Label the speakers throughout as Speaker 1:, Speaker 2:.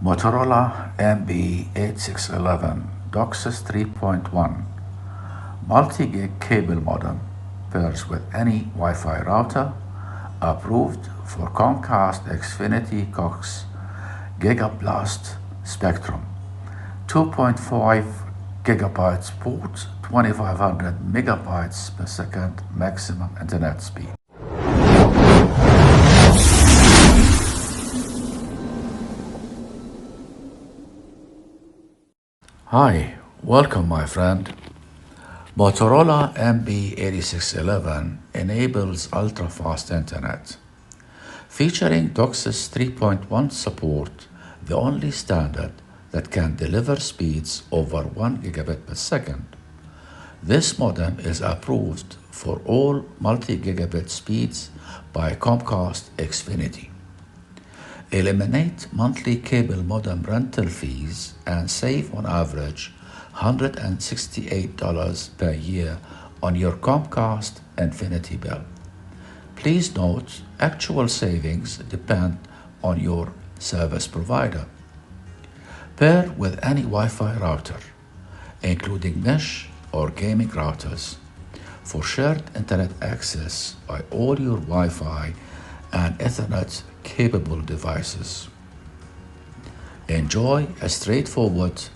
Speaker 1: Motorola MB8611 DOCSIS 3.1 multi-gig cable modem pairs with any Wi-Fi router, approved for Comcast Xfinity Cox Gigablast spectrum, 2.5 gigabytes port, 2500 megabytes per second maximum internet speed. Hi, welcome my friend. Motorola MB8611 enables ultra-fast internet. Featuring DOCSIS 3.1 support, the only standard that can deliver speeds over 1 gigabit per second. This modem is approved for all multi-gigabit speeds by Comcast Xfinity. Eliminate monthly cable modem rental fees and save on average $168 per year on your Comcast Xfinity bill. Please note, actual savings depend on your service provider. Pair with any Wi-Fi router, including mesh or gaming routers, for shared internet access by all your Wi-Fi and Ethernet capable devices. Enjoy a straightforward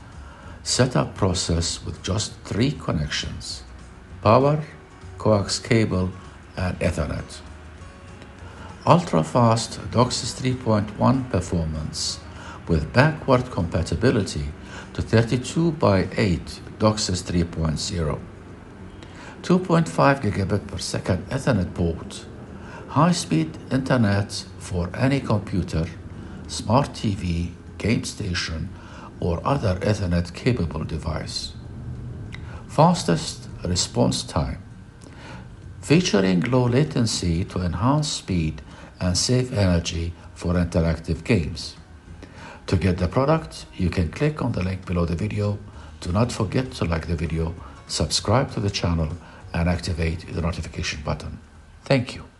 Speaker 1: setup process with just 3 connections: power, coax cable, and Ethernet. Ultra-fast DOCSIS 3.1 performance with backward compatibility to 32x8 DOCSIS 3.0, 2.5 gigabit per second Ethernet port, high-speed internet for any computer, smart TV, game station, or other Ethernet-capable device. Fastest response time, featuring low latency to enhance speed and save energy for interactive games. To get the product, you can click on the link below the video. Do not forget to like the video, subscribe to the channel, and activate the notification button. Thank you.